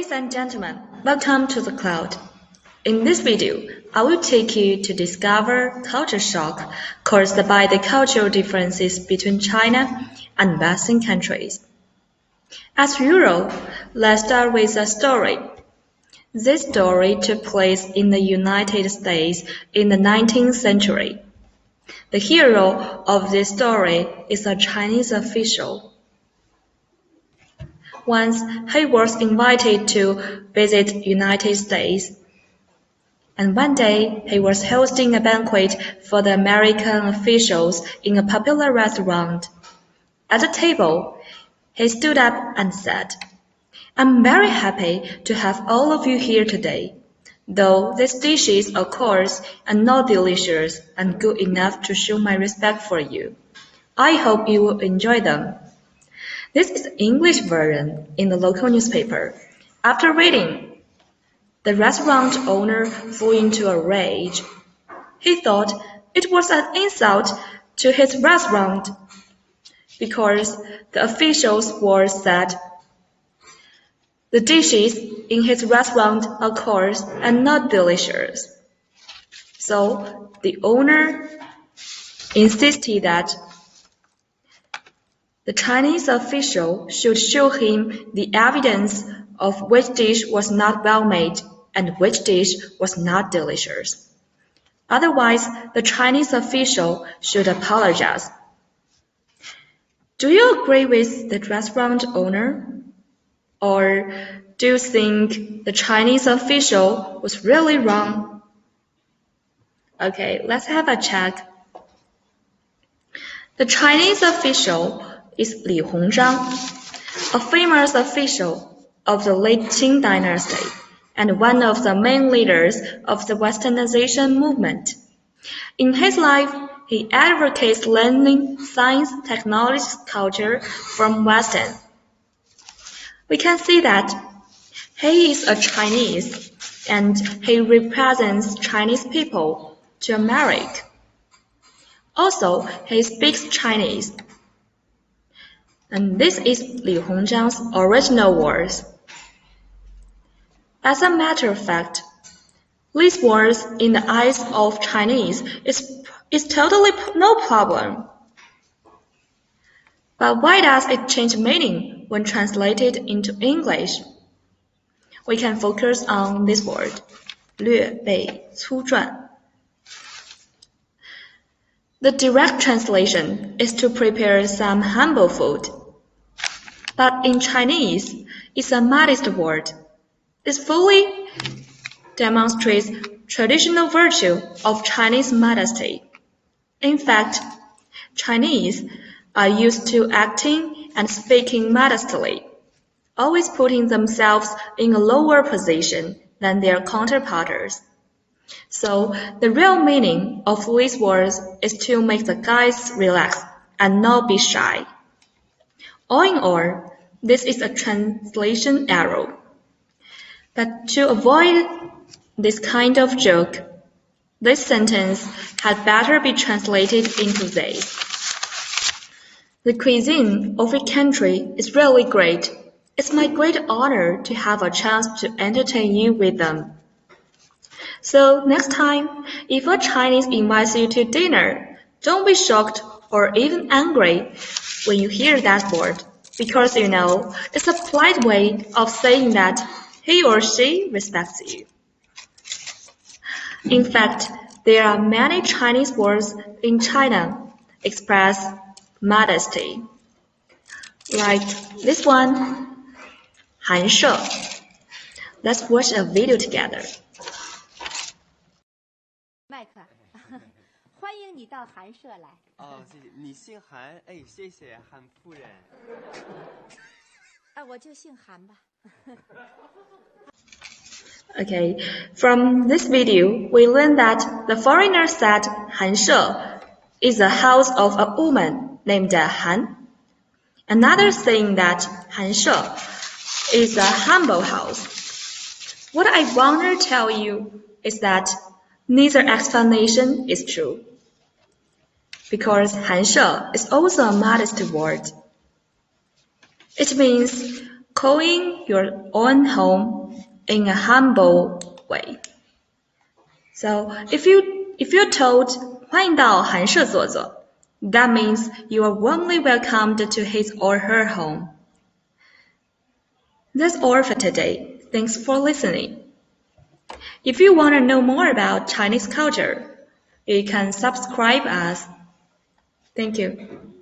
Ladies and gentlemen, welcome to the cloud. In this video, I will take you to discover culture shock caused by the cultural differences between China and Western countries. As usual, let's start with a story. This story took place in the United States in the 19th century. The hero of this story is a Chinese official. Once he was invited to visit United States, and one day he was hosting a banquet for the American officials in a popular restaurant. At the table, he stood up and said, "I'm very happy to have all of you here today, though these dishes, of course, are not delicious and good enough to show my respect for you. I hope you will enjoy them." This is the English version in the local newspaper. After reading, the restaurant owner flew into a rage. He thought it was an insult to his restaurant because the official's words said, "The dishes in his restaurant, of course, are not delicious." So the owner insisted that the Chinese official should show him the evidence of which dish was not well made and which dish was not delicious. Otherwise, the Chinese official should apologize. Do you agree with the restaurant owner? Or do you think the Chinese official was really wrong? Okay, let's have a check. The Chinese official is Li Hongzhang, a famous official of the late Qing dynasty and one of the main leaders of the Westernization movement. In his life, he advocates learning, science, technology, culture from Western. We can see that he is a Chinese and he represents Chinese people to America. Also, he speaks Chinese. And this is Li Hongzhang's original words. As a matter of fact, these words in the eyes of Chinese is totally no problem. But why does it change meaning when translated into English? We can focus on this word, 略备粗壮. The direct translation is to prepare some humble food. But in Chinese, it's a modest word. This fully demonstrates traditional virtue of Chinese modesty. In fact, Chinese are used to acting and speaking modestly, always putting themselves in a lower position than their counterparts. So the real meaning of these words is to make the guys relax and not be shy. All in all, this is a translation error. But to avoid this kind of joke, this sentence had better be translated into this. The cuisine of a country is really great. It's my great honor to have a chance to entertain you with them. So next time, if a Chinese invites you to dinner, don't be shocked or even angry when you hear that word, because you know it's a polite way of saying that he or she respects you. In fact, there are many Chinese words in China express modesty. Like this one, 寒舍. Let's watch a video together. 麦克，欢迎你到韩舍来。哦，谢谢。你姓韩，哎，谢谢韩夫人。我就姓韩吧。Okay, from this video, we learn that the foreigner said Han She is the house of a woman named Han. Another saying that Han She is a humble house. What I want to tell you is that neither explanation is true, because Han She is also a modest word. It means calling your own home in a humble way. So if you're told 欢迎到寒舍坐坐, that means you are warmly welcomed to his or her home. That's all for today. Thanks for listening. If you want to know more about Chinese culture, you can subscribe us. Thank you.